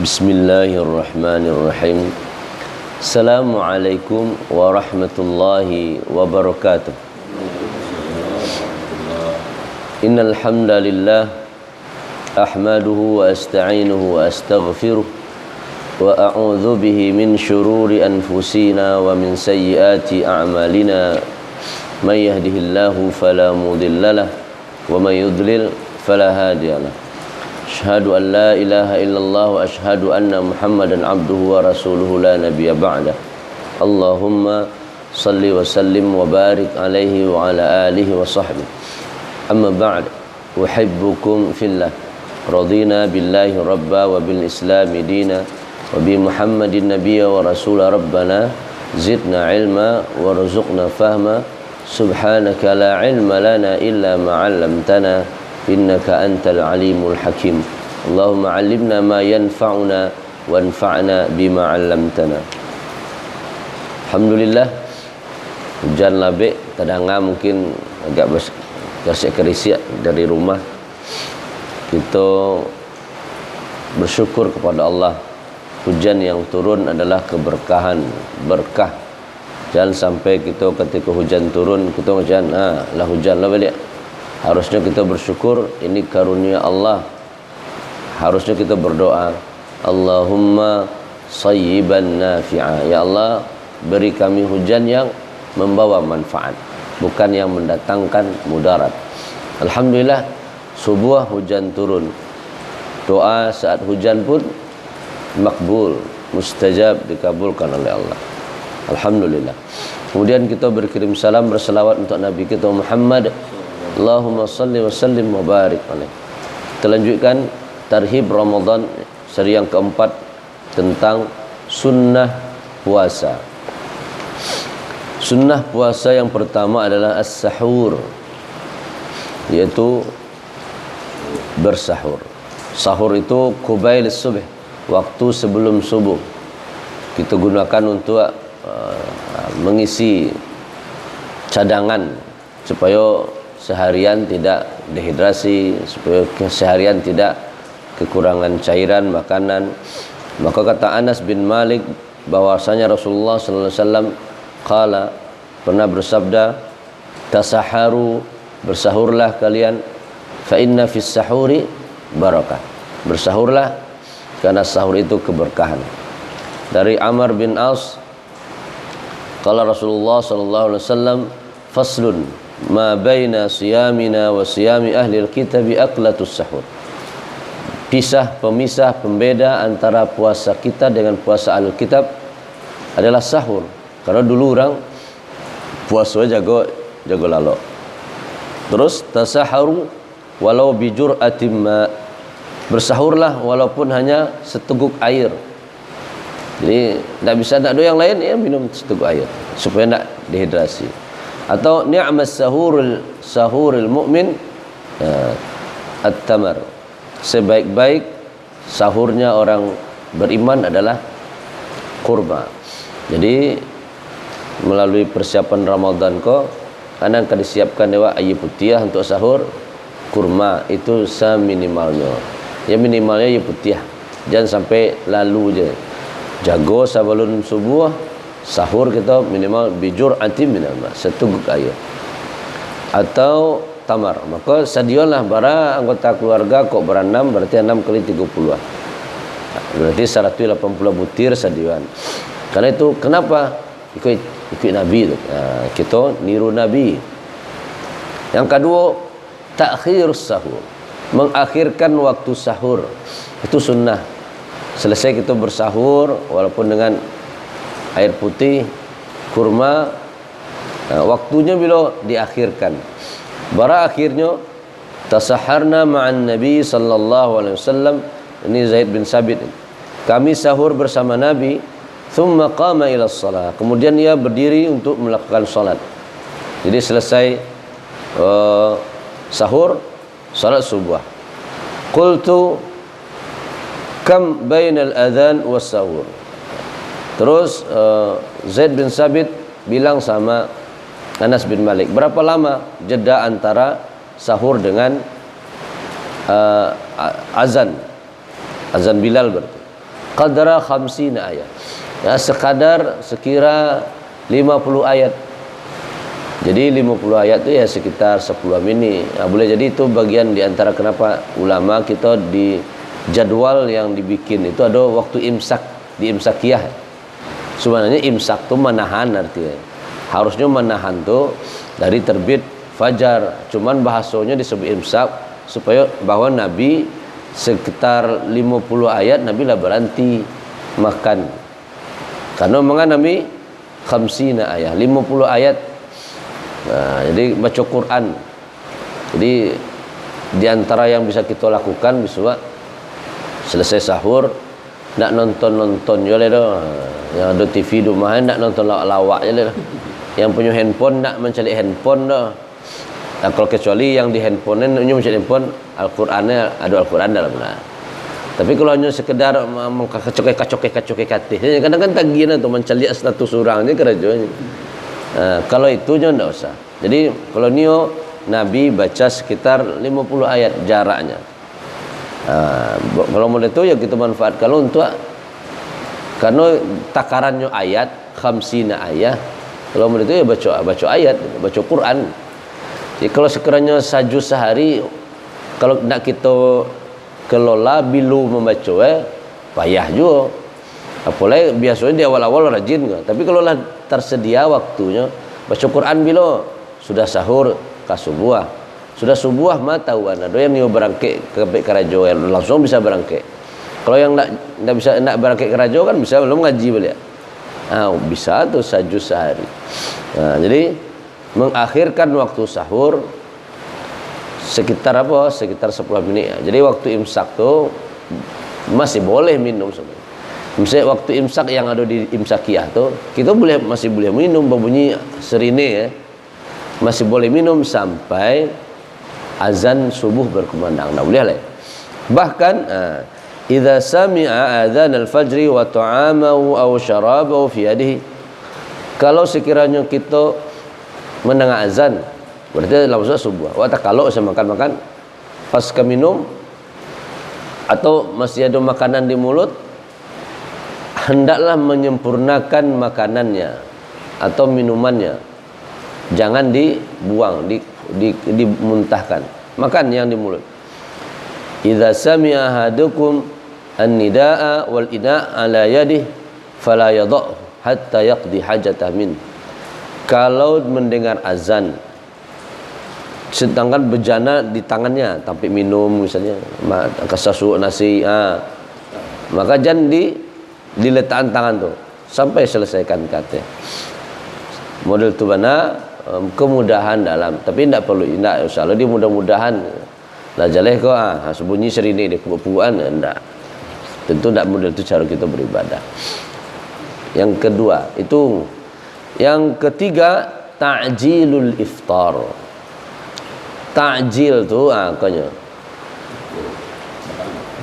Bismillahirrahmanirrahim. Assalamualaikum warahmatullahi wabarakatuh. Innal hamdalillah ahmaduhu wa asta'inuhu wa astaghfiruh wa a'udzu bihi min shururi anfusina wa min sayyiati a'malina. May yahdihillahu fala mudhillalah wa may yudlil fala hadiyalah. Asyhadu an la ilaha illallah wa asyhadu anna Muhammadan abduhu wa rasuluhu la nabiyya ba'da. Allahumma salli wa sallim wa barik alaihi wa ala alihi wa sahbihi. Amma ba'd. Uhibbukum fillah. Radina billahi rabba wa bil islami dina wa bi Muhammadin nabiyya wa rasula rabbana zidna ilma warzuqna fahma. Subhanaka la ilma lana illa ma 'allamtana innaka antal alimul hakim. Allahumma 'allimna ma yanfa'una wanfa'na bima 'allamtana. Alhamdulillah, hujan labik tadanga mungkin agak kerisiak dari rumah. Kita bersyukur kepada Allah. Hujan yang turun adalah keberkahan, berkah. Jangan sampai kita ketika hujan turun kita hujan, lah hujan lah balik. Harusnya kita bersyukur, ini karunia Allah. Harusnya kita berdoa, Allahumma sayyiban nafi'a. Ya Allah, beri kami hujan yang membawa manfaat, bukan yang mendatangkan mudarat. Alhamdulillah, subuh hujan turun. Doa saat hujan pun makbul, mustajab, dikabulkan oleh Allah. Alhamdulillah. Kemudian kita berkirim salam berselawat untuk Nabi kita Muhammad. Allahumma salli wa sallim wa barik alaih. Kita lanjutkan Tarhib Ramadan seri yang keempat tentang sunnah puasa. Sunnah puasa yang pertama adalah as-sahur, yaitu bersahur. Sahur itu qubail subh, waktu sebelum subuh. Kita gunakan untuk mengisi cadangan supaya seharian tidak dehidrasi, supaya seharian tidak kekurangan cairan makanan. Maka kata Anas bin Malik bahwasanya Rasulullah sallallahu alaihi wasallam pernah bersabda, tasaharu, bersahurlah kalian, fa inna fis sahuri barakah. Bersahurlah karena sahur itu keberkahan. Dari Amr bin Aus qala Rasulullah sallallahu alaihi wasallam, faslun ma baina siyamina wa siyami ahli al-kitabi aqlatus sahur. Pemisah, pembeda antara puasa kita dengan puasa ahli kitab adalah sahur. Karena dulu orang puasa jago lalo. Terus tasaharu walau bijur'atin ma, bersahurlah walaupun hanya seteguk air. Jadi tak bisa nak ada yang lain, ya minum seteguk air supaya tak dehidrasi. Atau ni'mas sahurul mu'min at-tamar. Sebaik-baik sahurnya orang beriman adalah kurma. Jadi melalui persiapan Ramadan ko kadang akan disiapkan dewa ayu putih untuk sahur. Kurma itu seminimalnya. Ya minimalnya ayu putih. Jangan sampai lalu je. Jago sebelum subuh sahur kita minimal bijur anti minimal seteguk air atau tamar. Maka sedialah bara anggota keluarga kok berenam, berarti 6 kali 30. Berarti 180 butir sediaan. Karena itu kenapa ikut Nabi itu. Kita niru Nabi. Yang kedua, takhir sahur, mengakhirkan waktu sahur. Itu sunnah. Selesai kita bersahur walaupun dengan air putih, kurma, waktunya bila diakhirkan. Bara akhirnya tasaharna ma'an Nabi sallallahu alaihi wasallam. Ini Zaid bin Sabit. Kami sahur bersama Nabi, thumma qama ila shalah. Kemudian ia berdiri untuk melakukan salat. Jadi selesai sahur, salat subuh. Qultu kam bainal adzan was sahur. Terus Zaid bin Sabit bilang sama Anas bin Malik, berapa lama jeda antara sahur dengan azan Bilal berarti. qadra 50 ayat. Ya, sekira 50 ayat. Jadi 50 ayat itu ya sekitar 10 mini. Nah, boleh jadi itu bagian di antara kenapa ulama kita di jadwal yang dibikin itu ada waktu imsak, di imsakiyah. Sebenarnya imsak itu menahan artinya. Harusnya menahan tuh dari terbit fajar. Cuman bahasanya disebut imsak supaya bahwa Nabi sekitar 50 ayat Nabi lah berhenti makan. Karena memang Nabi 50 ayat, 50 ayat. Nah, jadi baca Quran. Jadi di antara yang bisa kita lakukan bisa selesai sahur nak nonton je lah dah. Yang ada TV di rumah nak nonton lawak je lah. Yang punya handphone nak mencari handphone dah. Nah, kalau kecuali yang di handphone ni mencari handphone Al-Qurannya ada Al-Quran dalam nah. Tapi kalau hanya sekedar kacok-kacok kadang kan tagihan tu mencari status orang ni kerajaan. Kalau itu jangan tak usah. Jadi kalau nio Nabi baca sekitar 50 ayat jaraknya. Kalau model itu ya kita manfaat kalau untuk karena takarannya ayat 50 ayat. Kalau model itu ya baca ayat, baca Quran. Jadi kalau sekiranya saju sehari kalau nak kita kelola bilu membaca payah juga. Apalagi biasanya di awal-awal rajin kan. Tapi kalau lah tersedia waktunya baca Quran bila sudah sahur ke subuh. Sudah subuh mah tahuan ada yang nio berangkit ke karajo langsung bisa berangkit. Kalau yang nak bisa nak berangkit karajo kan bisa belum ngaji balik. Bisa tuh saju sehari. Jadi mengakhirkan waktu sahur sekitar apa? Sekitar 10 menit. Jadi waktu imsak tuh masih boleh minum sebenarnya. Misalnya waktu imsak yang ada di imsakiyah tuh kita masih boleh minum berbunyi serine ya. Masih boleh minum sampai azan subuh berkumandang. Nah, boleh lah. Bahkan idza sami'a adzan al-fajr wa ta'amahu aw syarabahu fi yadihi. Kalau sekiranya kita mendengar azan berarti langsung subuh. Waktu kalau saya makan pas ke minum atau masih ada makanan di mulut hendaklah menyempurnakan makanannya atau minumannya. Jangan dibuang, dimuntahkan. Makan yang di mulut. Idza sami'a ahadukum an-nidaa wal ina' ala yadihi fala yadh'u hatta yaqdi hajatah min. Kalau mendengar azan sedangkan bejana di tangannya tapi minum misalnya kasasuk nasi maka jangan diletakkan tangan tu sampai selesaikan kata model tu mana kemudahan dalam tapi tidak perlu tidak usah dia mudah-mudahan lah jaleh kau sembunyi serine dia kebupuan enggak tentu tidak model tu cara kita beribadah. Yang kedua itu. Yang ketiga ta'jilul iftar. Ta'jil tu kanya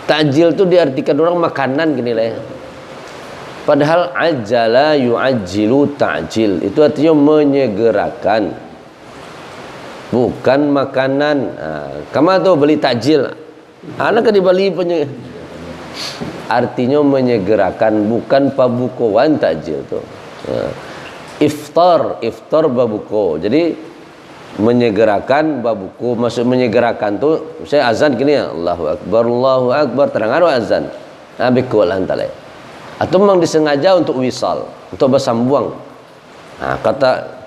ta'jil tu diartikan orang makanan gini lah. Padahal ajala yu'ajjilu ta'jil itu artinya menyegerakan bukan makanan. Kamu tu beli ta'jil anak kan di Bali punya artinya menyegerakan bukan pabukuan ta'jil tu. Iftar babuko. Jadi menyegerakan babuko maksud menyegerakan tu saya azan gini ya Allahu Akbar terdengar azan biko lantai atau memang disengaja untuk wisal untuk bersambung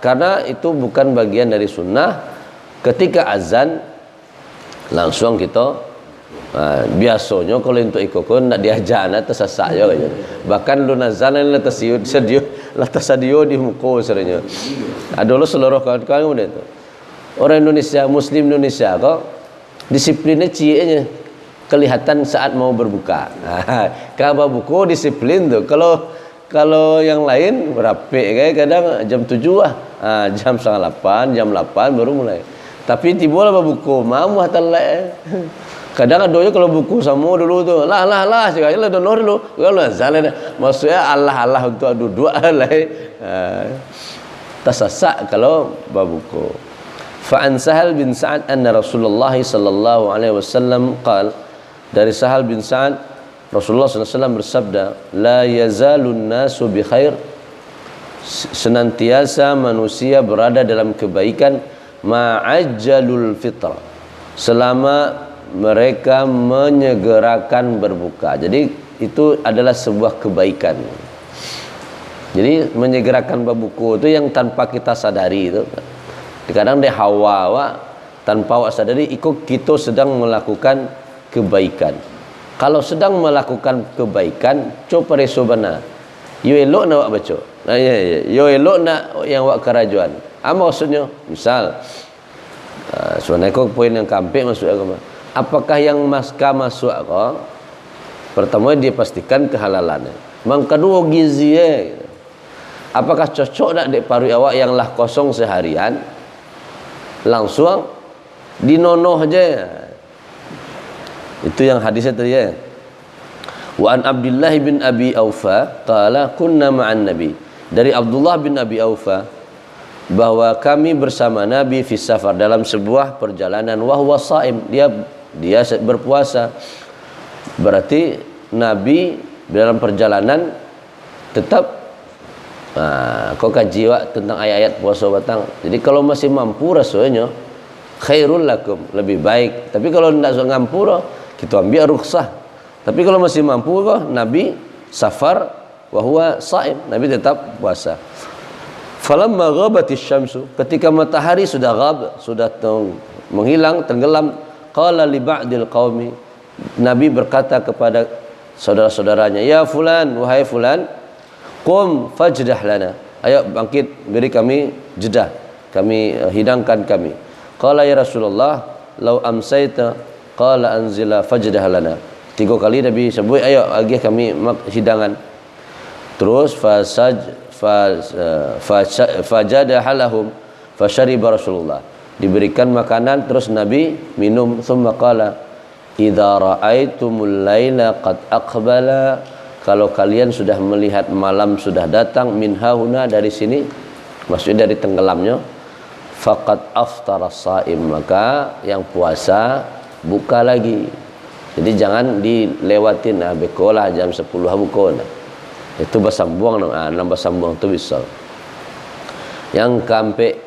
karena itu bukan bagian dari sunnah ketika azan langsung kita biasanya kalau untuk ikut nak diajar nak tersesak je bahkan lu nazan lah tersedio di muka sebenarnya ada lo seluruh kawan-kawan kemudian tu orang Indonesia Muslim Indonesia kok disiplinnya cieknya kelihatan saat mau berbuka. Kalau buku disiplin tuh. Kalau yang lain berapi kayak kadang jam 7 jam 7:30, jam 8 baru mulai. Tapi tiba lah buku mau hatalai. Kadang adonya kalau buku sama dulu tuh. Lah sekali lah donor dulu. Kalau zalan maksudnya Allah untuk adu dua lah. Tersasak kalau babuku. Fa'an Sahal bin Sa'ad anna Rasulullah sallallahu alaihi wasallam qala dari Sahal bin Sa'ad Rasulullah SAW bersabda, la yazalun nasu bi khair, senantiasa manusia berada dalam kebaikan, ma'ajjalul fitra, selama mereka menyegerakan berbuka. Jadi itu adalah sebuah kebaikan. Jadi menyegerakan berbuka itu yang tanpa kita sadari itu. Kadang dia hawa tanpa awak sadari ikut kita sedang melakukan kebaikan. Kalau sedang melakukan kebaikan, coba resobana. Yo elok nak awak baca. Yo elok nak yang awak kerajuan. Apa maksudnya? Misal sebenarnya kau poin yang kampik masuk agama. Apakah yang masuk kau? Pertama dia pastikan kehalalannya. Yang kedua gizi apakah cocok nak dek parui awak yang lah kosong seharian? Langsung dinonoh aja. Itu yang hadisnya tadi ya. Wa an Abdullah bin Abi Aufa qala kunna ma'an Nabi. Dari Abdullah bin Abi Aufa bahwa kami bersama Nabi fi safar, dalam sebuah perjalanan, wa huwa shaim, dia berpuasa. Berarti Nabi dalam perjalanan tetap kau kaji tentang ayat-ayat puasa batang. Jadi kalau masih mampu rasanya khairul lakum, lebih baik. Tapi kalau tidak mampu kita ambil rukhsah. Tapi kalau masih mampu Nabi safar wa huwa shaim, Nabi tetap puasa. Falamma ghabatis syamsu, ketika matahari sudah menghilang, tenggelam, qala li ba'dil qaumi, Nabi berkata kepada saudara-saudaranya, ya fulan, wahai fulan, qum fajdah lana, ayo bangkit, beri kami jedah, kami hidangkan kami. Qala ya Rasulullah, law amsayta qala anzila fajdah lana. 3 kali Nabi sebut, ayo agih kami hidangan. Terus fajadaha lahum fasyariba Rasulullah, diberikan makanan, terus Nabi minum. Thumma qala idza ra'aitumul laila qad aqbala, kalau kalian sudah melihat malam sudah datang, min hauna, dari sini, maksudnya dari tenggelamnya, faqad aftara shaim, maka yang puasa buka lagi. Jadi jangan dilewatin, bekolah jam 10 buka. Itu basambung, basambung tu bisa. Yang keempat,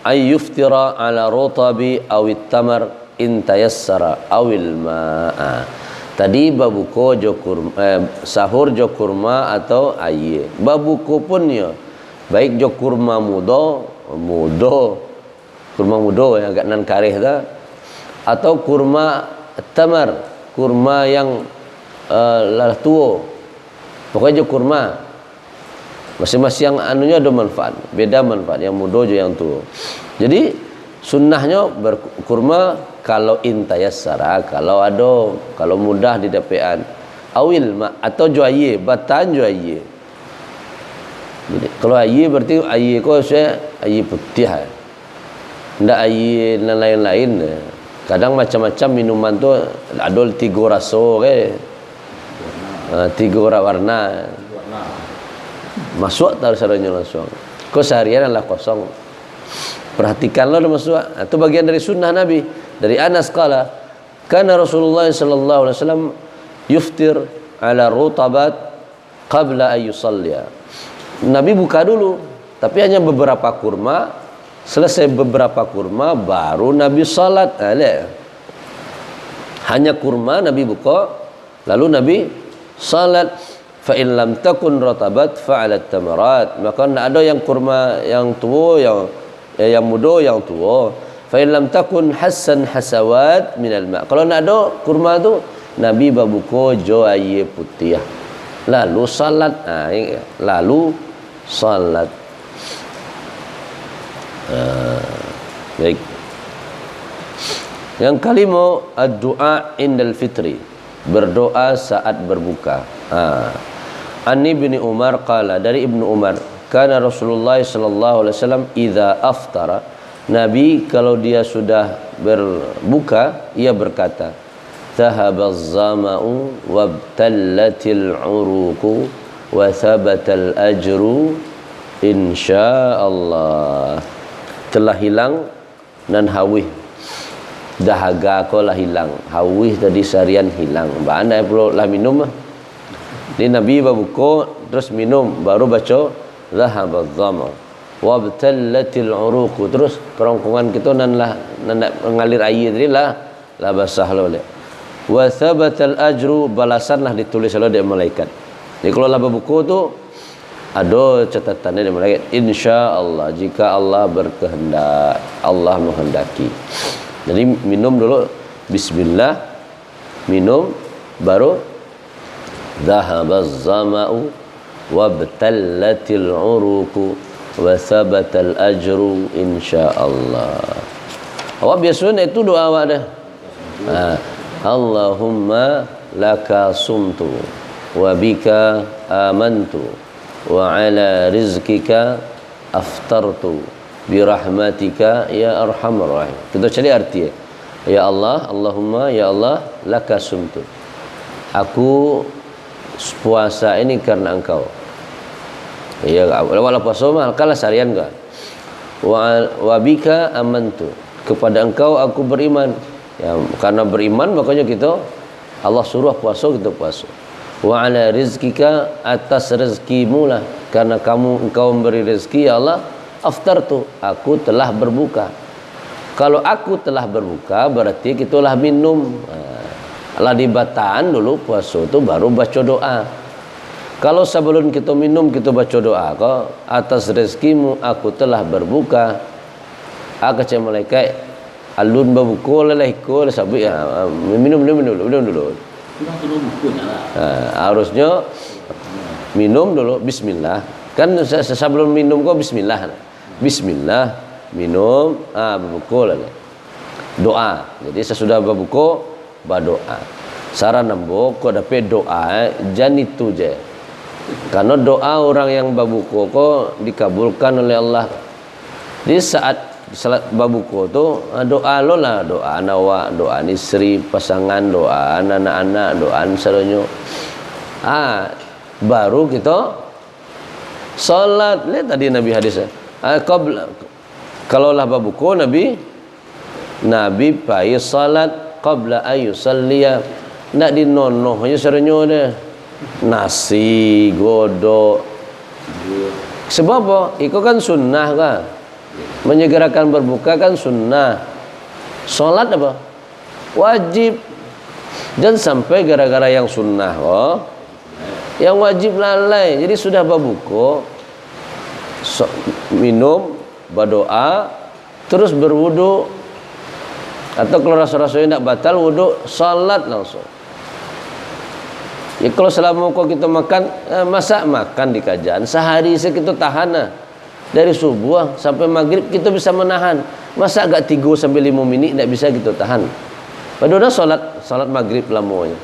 ayyuftira ala rotabi awit tamar intayassara awil ma'a. Tadi babuko sahur jo kurma atau aye. Babuko pun ya, baik jo kurma kurma mudo yang agak nan karih dah, atau kurma tamar, kurma yang lah tua. Pokoknya jo kurma. Masing-masing yang anunya ada manfaat, beda manfaat, yang muda je yang tua. Jadi sunnahnya berkurma kalau intayassara, kalau ada, kalau mudah didapetan. Awil ma, atau jo aye, batan jo aye. Jadi kalau aye berarti aye ko saya aye putih. Ndak aye dan lain-lain. Kadang macam-macam minuman tu ada 3 rasa ke. 3 warna. Masuk tak caranya langsung. Kau seharian adalah kosong. Perhatikanlah dah masuk. Itu bagian dari sunnah Nabi. Dari Anas qala, kana Rasulullah sallallahu alaihi wasallam yuftir ala rutabat qabla ay yusalliya. Nabi buka dulu, tapi hanya beberapa kurma. Selesai beberapa kurma baru Nabi salat. Hanya kurma Nabi buka, lalu Nabi salat. Fa in lam takun ratabat fa 'ala tamarat, maka tidak ada yang kurma yang tua, yang muda yang tua. Fa in lam takun hasan hasawat min al-ma, kalau tidak ada kurma tu Nabi babuko jo aye putih, lalu salat. Lalu salat. Baik. Yang kelima, ad-du'a indal fitri, berdoa saat berbuka. An Ibni Umar qala, dari Ibnu Umar, kana Rasulullah sallallahu alaihi wasallam idza aftara, Nabi kalau dia sudah berbuka ia berkata, dhahabaz zama'u wabtallatil uruqu wa thabatal ajru insyaallah. Telah hilang dan hawih, dahaga ko lah hilang, hawih tadi seharian hilang. Banda perlu lah minum Di Nabi berbuka terus minum baru baca zahabadz dhama wabtallatil uruq, terus kerongkongan kita nan mengalir air tadi lah basah lah. Wa thabatal ajru, balasanlah ditulis oleh malaikat. Jadi kalau lah berbuku tu ada catatannya dari malaikat, insya-Allah, jika Allah berkehendak, Allah menghendaki. Jadi minum dulu bismillah, minum baru dhahabaz zama'u wabtallatil uruq wa thabatal ajru insyaallah. Awak biasanya itu doa awak dah. Allahumma laka sumtu wa bika amantu wa ala rizkika aftartu bi rahmatika ya arhamar rahim. Kita cari arti. Ya Allah, Allahumma ya Allah laka sumtu. Aku puasa ini karena Engkau. Ya, wala puasa mah kalah seharian enggak. Wa bika amantu. Kepada Engkau aku beriman. Ya, karena beriman makanya kita Allah suruh puasa, kita puasa. Wa ala rizkika, atas rezekimu lah, karena Engkau memberi rezeki ya Allah, aftartu, aku telah berbuka. Kalau aku telah berbuka berarti kita lah minum. Lah dibatahan dulu puasa tu baru baca doa. Kalau sebelum kita minum kita baca doa, kau atas rezekimu aku telah berbuka. Aku malaikat alun berbuka lelah ikut sabit minum dulu. Harusnya minum dulu bismillah. Kan sebelum minum kau bismillah. Bismillah minum berbuka lelah. Doa. Jadi sesudah berbuka berdoa. Saran nambah kau dapat doa jangan itu je. Karena doa orang yang berbuka kau dikabulkan oleh Allah. Di saat salat berbuka tu doa lo lah, doa awak, doa isteri, pasangan, doa anak-anak, doa seronyo. Baru kita salat. Lihat tadi Nabi hadisnya. Kalau lah berbuka Nabi pai salat qabla ayusalliya. Nak dinonohnya seronyo dia. Nasi, godok. Sebab apa? Itu kan sunnah kan. Menyegerakan berbuka kan sunnah. Solat apa? Wajib. Jangan sampai gara-gara yang sunnah yang wajib lalai. Jadi sudah berbuka, minum, berdoa, terus berwudu. Atau kalau rasa-rasanya tidak batal wudu, solat langsung. Ya kalau selama kita makan, makan di kajian sehari kita tahan dari subuh sampai maghrib kita bisa menahan. Masa agak 3 sampai 5 minit tidak bisa kita tahan. Padahal salat maghrib lamanya.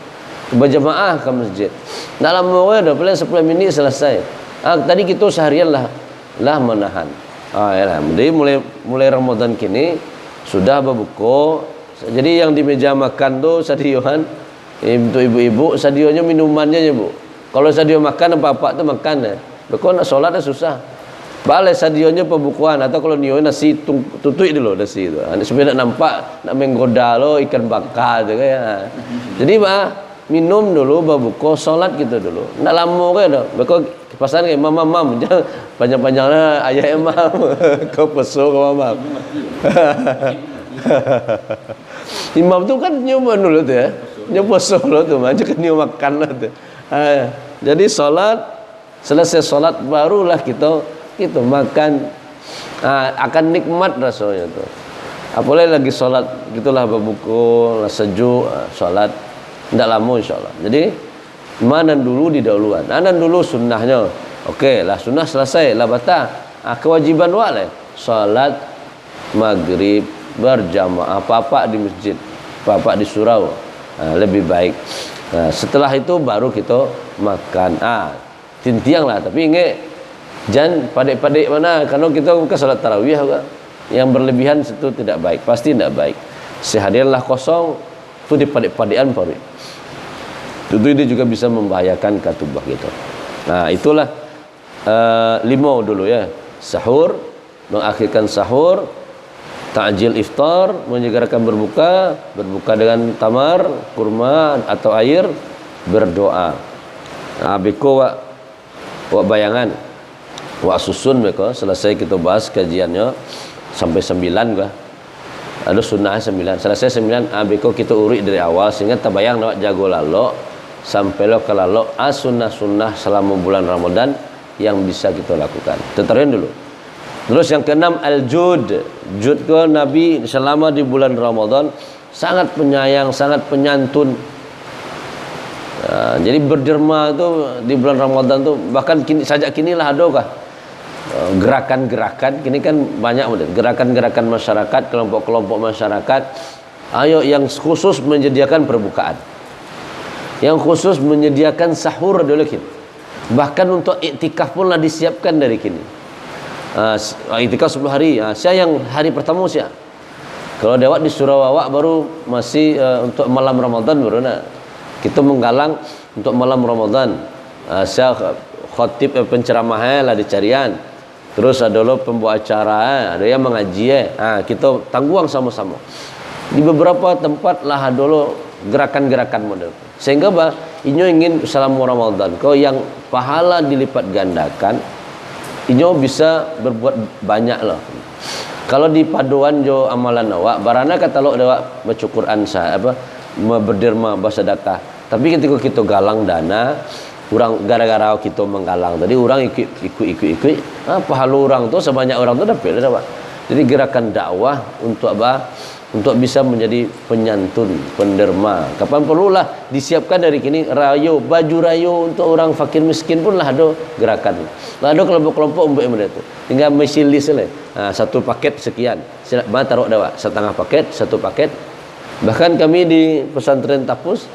Berjamaah ke masjid. Nak lama dah paling 10 minit selesai. Tadi kita seharian lah menahan. Jadi mulai Ramadan kini sudah berbuka. Jadi yang di meja makan tu sadiohan. Untuk ibu-ibu sadionya minumannya ya bu. Kalau sadio makan apa-apa tu makan Kalau nak solat dah susah. Balai sadionya pembukuan atau kalau nio nasi tutui dulu nasi itu. Supaya nak nampak nak menggoda lo ikan bakar tu kan. Jadi minum dulu berbuka solat kita dulu. Nak lama kan dah. Beko pasan ke mam jangan panjang-panjangnya ayah imam. Kau peso kau mam. Imam tu kan nyoba dulu tu ya. Nyoba dulu tu macam kan nyoba makan lah tu. Jadi solat, selesai solat barulah kita makan. Akan nikmat rasanya tu. Apalagi lagi solat gitulah berbuka, sejuk, solat tidak lama insyaAllah. Jadi mana dulu didahulukan. Anan dulu sunnahnya. Okey lah sunnah selesai lah batal. Kewajiban wak lah. Solat maghrib berjamaah apa-apa di masjid, apa-apa di surau. Lebih baik. Setelah itu baru kita makan. Tintiang lah. Tapi ingat jangan padik-padik mana. Kalau kita bukan salat tarawih juga. Yang berlebihan itu tidak baik. Pasti tidak baik. Seharianlah kosong itu dipadik-padikan baru. Tentu ini juga bisa membahayakan katubah gitu. Itulah 5 dulu ya. Sahur, mengakhirkan sahur, ta'jil iftar, menyegerakan berbuka dengan tamar, kurma atau air, berdoa. Beko wak bayangan, wak susun beko. Selesai kita bahas kajiannya sampai 9 gua. Ada sunnah 9. Selesai 9, beko kita urut dari awal sehingga terbayang nak jago lalok sampai lo ke lalok sunnah-sunnah selama bulan Ramadan yang bisa kita lakukan. Tetarin dulu. Terus yang keenam al-jud. Jud ke Nabi selama di bulan Ramadan sangat penyayang, sangat penyantun. Jadi berderma tu di bulan Ramadan tu bahkan sajak kinilah adakah gerakan-gerakan kini kan banyak gerakan-gerakan masyarakat, kelompok-kelompok masyarakat yang khusus menyediakan perbukaan, yang khusus menyediakan sahur dulu kini. Bahkan untuk iktikaf pun lah disiapkan dari kini. Iktikaf 10 hari. Saya yang hari pertama saya. Kalau dewat di Surawawak baru masih untuk malam Ramadan baru nak. Kita menggalang untuk malam Ramadan. Saya khatib penceramah lah di carian. Terus ada lo pembawa acara, ada yang mengaji kita tangguang sama-sama. Di beberapa tempat lah ada lo gerakan-gerakan model. Sehingga inyo ingin selama Ramadan kau yang pahala dilipat gandakan, inyo bisa berbuat banyak lah. Kalau di paduan jo amalan awak, barana kata lo awak baca Quran berderma bersedekah. Tapi ketika kita galang dana, orang gara-gara kita menggalang tadi orang ikut pahala orang tu sebanyak orang tu dapat dah. Jadi gerakan dakwah untuk apa? Untuk bisa menjadi penyantun, penderma. Kapan perlulah disiapkan dari kini baju rayo untuk orang fakir miskin pun lah ada gerakan. Lah ada kelompok-kelompok umpuk benda tu. Tinggal mesti list lah. Satu paket sekian. Ba taruh dah setengah paket, satu paket. Bahkan kami di pesantren Tapus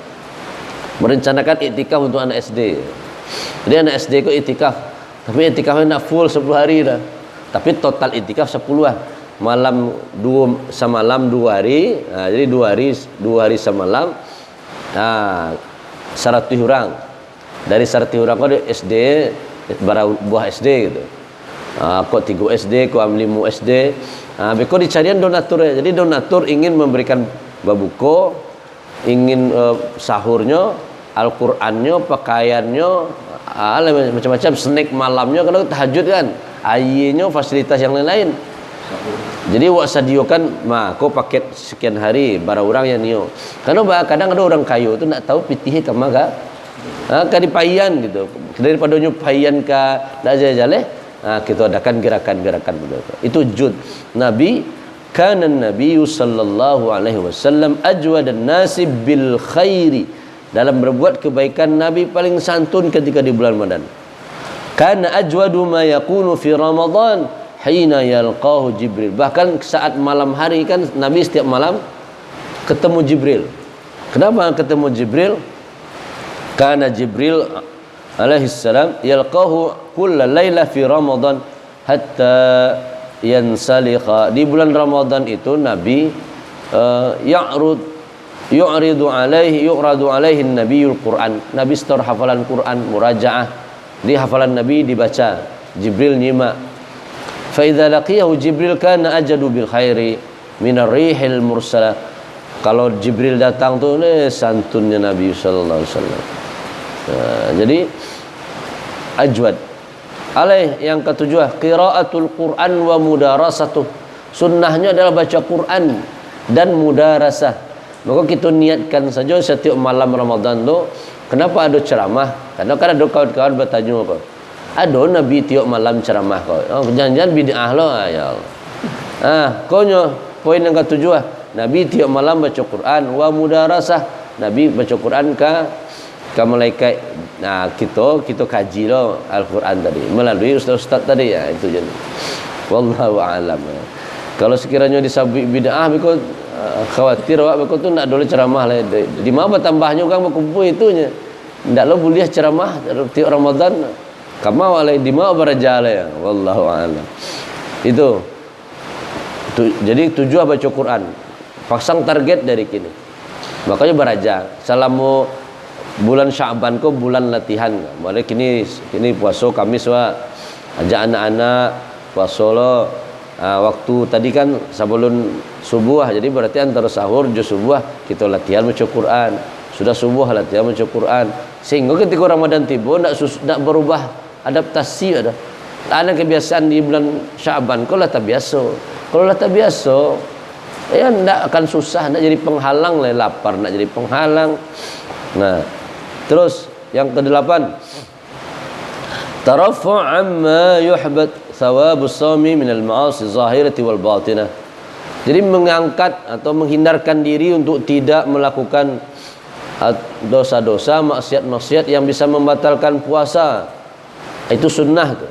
merencanakan iktikaf untuk anak SD. Jadi anak SD kok iktikaf. Tapi iktikafnya nak full 10 hari dah. Tapi total iktikaf 10 lah. Malam 2 semalam 2 hari. Jadi 2 hari semalam. 100 orang. Dari 100 orang kau ada SD, buah SD gitu. Kau 3 SD, kau 5 SD. Kau dicarian donatur ya. Jadi donatur ingin memberikan babuko, ingin sahurnya, Al-Qur'annya, pakaiannya, macam-macam snack malamnya kalau tahajud kan. Airnya, fasilitas yang lain-lain. Jadi wak sadiokan kau paket sekian hari bara orang yang nio. Karena kadang ada orang kayu tu nak tahu pitih ke maga. Ka dipayan gitu. Daripada nyu payan ka dak jale kita adakan gerakan-gerakan begitu. Itu jud. Nabi kana Nabi sallallahu alaihi wasallam ajwadan nasi bil khairi. Dalam berbuat kebaikan Nabi paling santun ketika di bulan Ramadan. Kana ajwadu ma yakunu fi Ramadan hina yalqahu Jibril. Bahkan saat malam hari kan Nabi setiap malam ketemu Jibril. Kenapa ketemu Jibril? Karena Jibril alaihi salam yalqahu kulla laila fi Ramadan hatta yansalikha. Di bulan Ramadan itu Nabi yu'radu alaihi nabiyul Quran. Nabi setor hafalan Quran, murajaah. Di hafalan Nabi dibaca, Jibril nyimak. فَإِذَا لَقِيَهُ Jibril kana ajadu bil khairi minar rihil mursala. Kalau Jibril datang tu santunnya Nabi sallallahu alaihi wasallam. Jadi ajwad. Alaih yang ketujuh qiraatul Quran wa mudarasatuh. Sunnahnya adalah baca Quran dan mudarasah. Maka kita niatkan saja setiap malam Ramadan tu. Kenapa ada ceramah? Karena kan ada kawan-kawan bertanya apa? Ada Nabi tiap malam ceramah kau. Jangan-jangan bid'ah lo ya Allah. Konyo poin yang ketujuh. Nabi tiap malam baca Quran wa mudarasah. Nabi baca Quran ka malaikat. Kita kaji lo Al-Quran tadi melalui ustaz-ustaz tadi ya itu jadi. Wallahu a'lam. Kalau sekiranya disabik bid'ah biko khawatir awak biko tu nak dole ceramah lah. Di mana tambahnya orang berkumpul itunya. Ndak lo boleh ceramah tiap Ramadan. Kamu alai di mana berjala ya, wallahu a'lam. Itu jadi tujuh baca Quran. Pasang target dari kini. Makanya beraja. Selama bulan Sya'ban ko bulan latihan. Mulai kini puasa Kamis ajak anak-anak puasa lo. Waktu tadi kan sebelum subuh, jadi berarti antara sahur juz subuh kita latihan baca Quran. Sudah subuh latihan baca Quran. Sehingga ketika Ramadan tiba nak berubah adaptasi ada. Ada kebiasaan di bulan Syaban, kalau tak biasa. Kalau tak biasa, ya ndak akan susah, nak jadi penghalang lah, lapar nak jadi penghalang. Nah, terus yang ke-8, tarafu' amma yuhbat thawabus sawmi minal ma'asi zahirati wal batinah. Jadi mengangkat atau menghindarkan diri untuk tidak melakukan dosa-dosa, maksiat-maksiat yang bisa membatalkan puasa. Itu sunnah tu.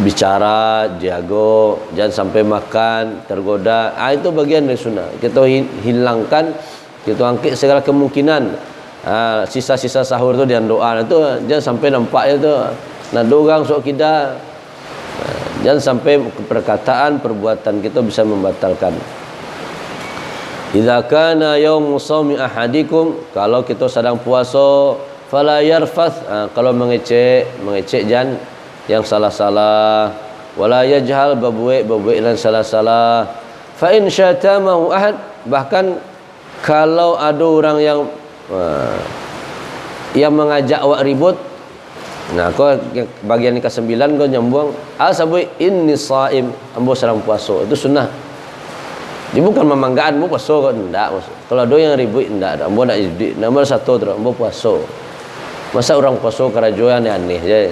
Bicara, jago, jangan sampai makan, tergoda. Itu bagian dari sunnah. Kita hilangkan, kita angkat segala kemungkinan. Sisa-sisa sahur tu dan doa itu jangan sampai nampaknya tu. Nah, dorang sok kita. Jangan sampai perkataan, perbuatan kita bisa membatalkan. Idza kana yaum shaumi ahadikum, kalau kita sedang puasa, fala yarfath, kalau mengecek jangan yang salah-salah, wala yajhal, babuik dan salah-salah. Fa in syatamahu ahad, bahkan kalau ada orang yang mengajak awak ribut, nah kau bagian ke-9 kau nyambung asabu inni shaim, ambo sedang puasa. Itu sunnah. Dia bukan memanggaan ambo puasa kau ndak maksud. Kalau ada yang ribut ndak, ambo nak jadi nomor 1 terus ambo puasa. Masa orang puasa kerajuan aneh je.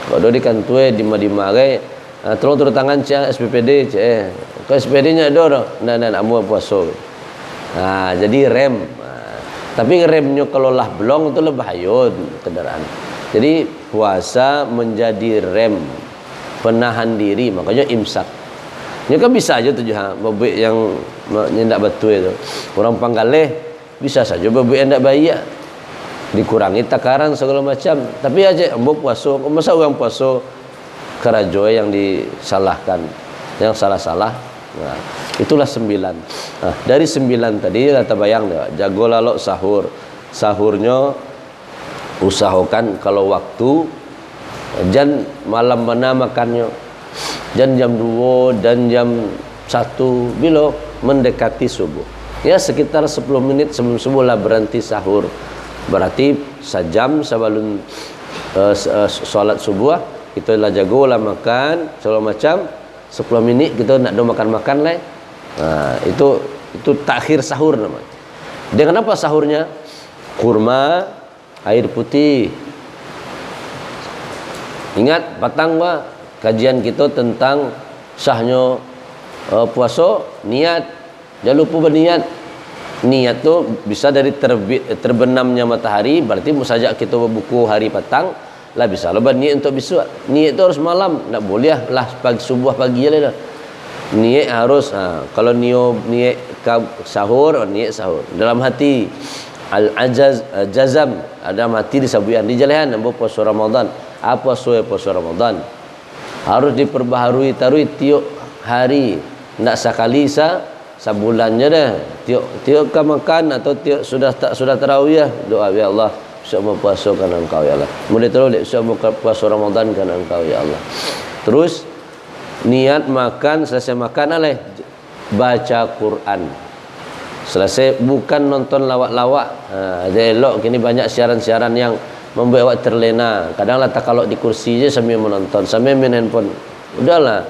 Kalau do di kantue di mare, tolong turun tangan cak SPPD cak. Kalau SPPD-nya ada nah ambo puasa. Jadi rem. Tapi remnya kalau lah belum itu lebih bahaya kendaraan. Jadi puasa menjadi rem, penahan diri, makanya imsak. Ini kan bisa aja tuh babik yang nyendak betul itu. Orang Panggaleh bisa saja babik yang ndak baik, dikurangi takaran segala macam. Tapi aja ambo puasa, masa orang puasa kerajo yang disalahkan, yang salah-salah. Nah, itulah 9. Nah, dari 9 tadi kata bayang dah, jago lalok sahur. Sahurnya usahakan kalau waktu jan malam mana makannya. Jan jam 2 dan jam 1 bila mendekati subuh. Ya sekitar 10 menit sebelum subuh lah berhenti sahur. Berarti sejam sebelum solat subuh kita lah jago lah makan segala macam. 10 minit kita nak makan-makan lah. Itu takhir sahur namanya. Dengan apa sahurnya? Kurma, air putih. Ingat patang kajian kita tentang sahnya puasa, niat. Jangan lupa berniat. Niat tu bisa dari terbenamnya matahari, berarti musajak kita berbuku hari petang lah, bisa lah niat untuk besok. Niat tu harus malam, tak boleh lah pagi subuh pagi lah. Niat harus kalau niat sahur, niat sahur dalam hati. Jazam ada mati di sabuyan di jalanan ambo puasa Ramadan. Apa puasa Ramadan? Harus diperbaharui tiap hari. Ndak sekali sebulannya dah. Tiap makan atau tiap sudah tarawih, doa ya Allah, besok mau puasa kan engkau ya Allah. Mulai terus besok mau puasa Ramadan kan engkau ya Allah. Terus niat makan, selesai makan baca Quran. Selesai bukan nonton lawak-lawak. Elok kini banyak siaran-siaran yang membuat awak terlena. Kadang lah tak kalau di kursi je sambil menonton, sambil main handphone. Udahlah,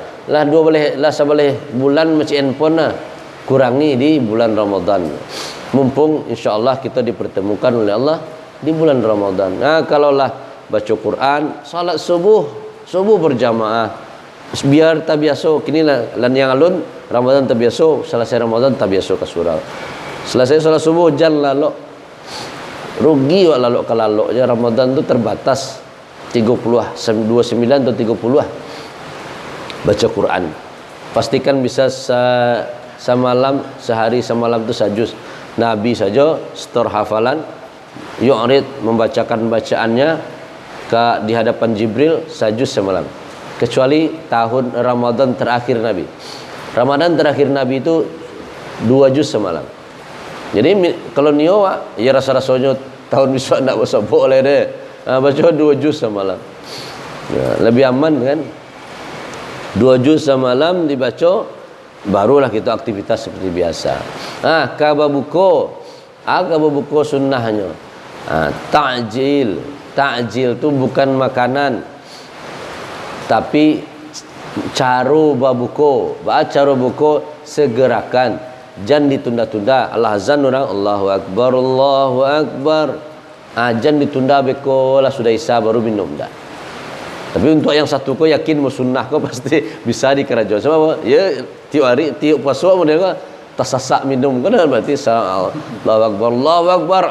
seboleh bulan macam handphone lah. Kurangi di bulan Ramadan. Mumpung insya-Allah kita dipertemukan oleh Allah di bulan Ramadan. Kalaulah baca Quran, salat subuh berjamaah. Biar tak biasa kini lah yang alun Ramadan tak biasa, selesai Ramadan tak biasa ke surau. Selesai salat subuh jan lalok. Rugi wak lalok ke lalok je. Ramadan tu terbatas 30 29 atau 30 baca Quran. Pastikan bisa semalam, sehari semalam tu sajus. Nabi saja setor hafalan, yu'rid membacakan bacaannya di hadapan Jibril sajus semalam. Kecuali tahun Ramadan terakhir Nabi. Ramadan terakhir Nabi itu 2 juz semalam. Jadi kalau nio ya rasa-rasanya tahun besok nak baca boleh deh. Baca 2 juz semalam. Ya, lebih aman kan? 2 juz semalam dibaca, barulah kita aktivitas seperti biasa. Kabar buku sunnahnya. Ta'jil. Ta'jil tu bukan makanan, tapi caro babuko. Caro buko segerakan, jangan ditunda-tunda. Allah azan orang Allahu Akbar, Allahu Akbar. Jangan ditunda beko lah sudah isya baru minum dah. Tapi untuk yang satu ko yakin mau sunnah ko pasti bisa di kerajaan. Sebab apa? Ya tiap hari tiap puasa model ko tersasak minum kan berarti Allahu Akbar, Allahu Akbar.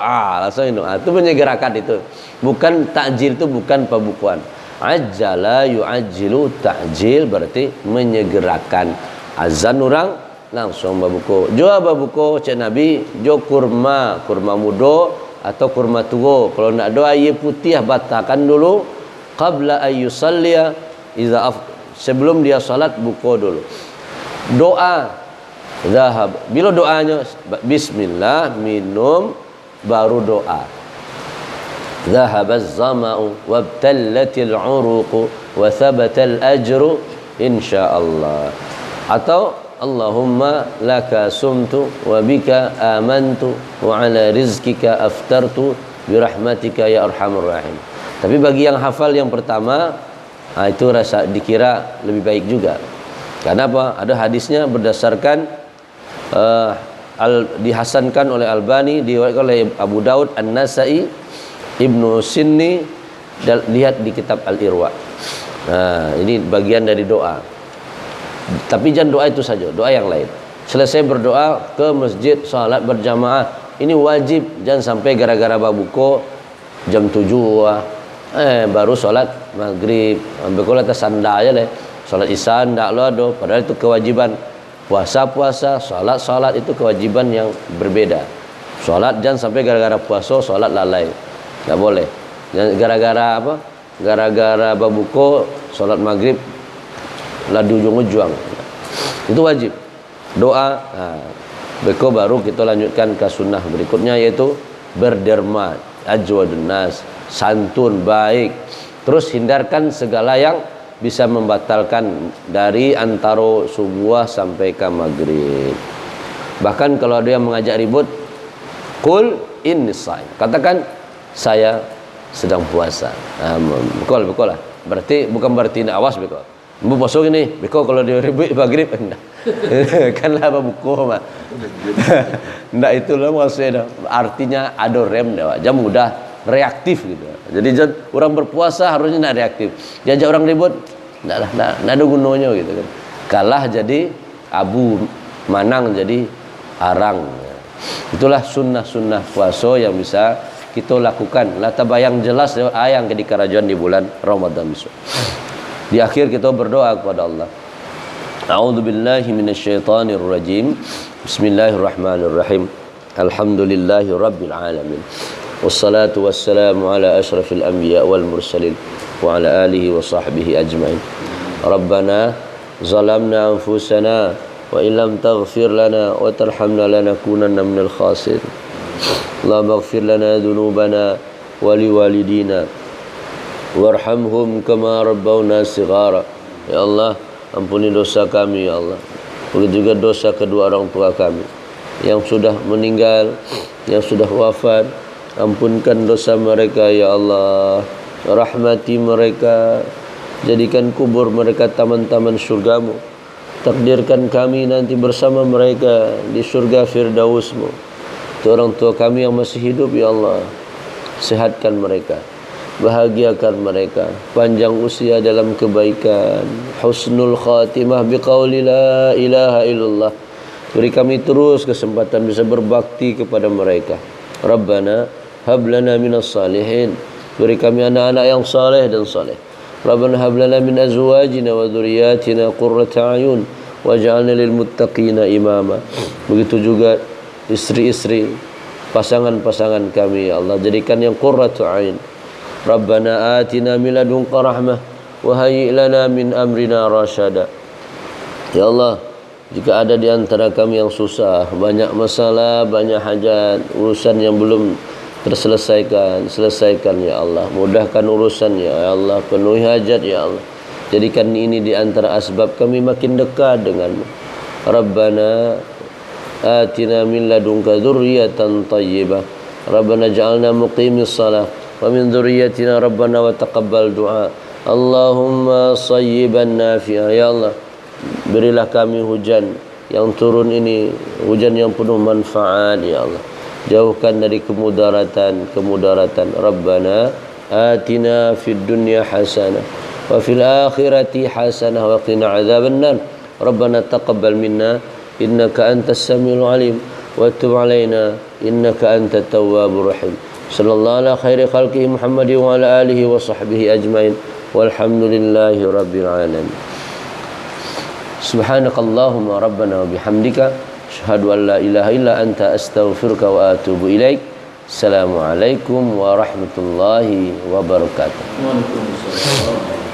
Langsung minum. Itu menyegerakan itu. Bukan takjil, itu bukan pembukuan. Ajjala yu'ajjilu, ta'jil berarti menyegerakan. Azan orang langsung babuko. Jua babuko cik Nabi, jo kurma mudo atau kurma tua. Kalau nak doa air putih batakan dulu qabla ayyusalliya sebelum dia salat buko dulu. Doa zahab. Bila doanya bismillah minum baru doa. Zahabaz zama'u wabtallatil 'uruqu wa thabatal ajru insyaallah. Atau Allahumma laka sumtu wa bika amantu wa ala rizkika aftartu birahmatika ya arhamar rahim. Tapi bagi yang hafal yang pertama, itu rasa dikira lebih baik juga. Karena apa? Ada hadisnya berdasarkan dihasankan oleh Albani, diriwayatkan oleh Abu Daud, An-Nasai, Ibnu Sinni, dan lihat di kitab Al-Irwa. Ini bagian dari doa. Tapi jangan doa itu saja, doa yang lain. Selesai berdoa ke masjid, salat berjamaah. Ini wajib, jangan sampai gara-gara babuko jam 7 baru salat maghrib. Bekola tersanda aja leh. Salat isya ndak lo ada, padahal itu kewajiban. Puasa, salat itu kewajiban yang berbeda. Salat jangan sampai gara-gara puasa salat lalai. Enggak boleh. Gara-gara apa? Gara-gara babuko salat maghrib ladu ujung-ujung. Itu wajib. Doa. Beko baru kita lanjutkan ke sunnah berikutnya, yaitu berderma, ajwadun nas, santun, baik. Terus hindarkan segala yang bisa membatalkan dari antara subuh sampai ke maghrib. Bahkan kalau ada yang mengajak ribut, qul inni shaim. Katakan saya sedang puasa. Bekol lah. Berarti bukan berarti nak awas bekol. Bu puasa gini, bekol kalau dia ribut maghrib enggak. Kan lah buku mah. Enggak itulah maksudnya. Artinya ada rem dah. Jam mudah reaktif gitu. Jadi orang berpuasa harusnya nak reaktif. Diajak orang ribut, enggak ada gunanya gitu kan. Kalah jadi abu, manang jadi arang. Itulah sunnah-sunnah puasa yang bisa kita lakukan. Lah tabayang jelas ayang di kerajaan di bulan Ramadan besok. Di akhir kita berdoa kepada Allah. A'udzubillahi minasyaitonir rajim. Bismillahirrahmanirrahim. Alhamdulillahi rabbil alamin. Wassalatu wassalamu ala asyrafil anbiya wal mursalin wa ala alihi wa sahbihi ajmain. Rabbana zalamna anfusana wa illam taghfir lana wa tarhamna lanakunanna minal khasirin. Allahumma ighfir lana dhunubana wa liwalidina warhamhum kama rabbawna shighara. Ya Allah, ampuni dosa kami ya Allah. Begitu juga dosa kedua orang tua kami yang sudah meninggal, yang sudah wafat. Ampunkan dosa mereka ya Allah. Rahmati mereka. Jadikan kubur mereka taman-taman surgamu. Takdirkan kami nanti bersama mereka di surga Firdausmu. Untuk orang tua kami yang masih hidup ya Allah, sehatkan mereka, bahagiakan mereka, panjang usia dalam kebaikan, husnul khatimah biqauli la ilaha illallah. Beri kami terus kesempatan bisa berbakti kepada mereka. Rabbana hab lana minas salihin. Beri kami anak-anak yang saleh dan saleh. Rabbana hab lana min azwajina wa dhurriyyatina qurrata a'yun waj'alna lil muttaqina imama. Begitu juga istri-istri, pasangan-pasangan kami ya Allah, jadikan yang qurratu a'yun. Rabbana atina min ladunka rahmah wa hayyi' lana min amrina rasyada. Ya Allah, jika ada di antara kami yang susah, banyak masalah, banyak hajat, urusan yang belum terselesaikan, selesaikan ya Allah. Mudahkan urusannya ya Allah, penuhi hajat ya Allah. Jadikan ini di antara asbab kami makin dekat denganmu. Rabbana atina min ladunka dzurriyyatan thayyibah Rabbana ja'alna muqimis salah wa min dzurriyyatina Rabbana wa taqabbal du'a. Allahumma sayyiban nafi'a. Ya Allah, berilah kami hujan yang turun ini, hujan yang penuh manfaat ya Allah. Jauhkan dari kemudaratan. Rabbana atina fid dunya hasanah wa fil akhirati hasanah wa qina adzabannar. Rabbana taqabbal minna innaka antas samiul alim wa tub alaina innaka antat tawwabur rahim. Sallallahu ala khairi khalqihi Muhammadin wa ala alihi wa sahbihi ajmain. Walhamdulillahi rabbil alamin. Subhanakallahumma rabbana wa bihamdika asyhadu an la ilaha illa anta astaghfiruka wa atubu ilaik. Assalamualaikum warahmatullahi wabarakatuh. Waalaikumsalam.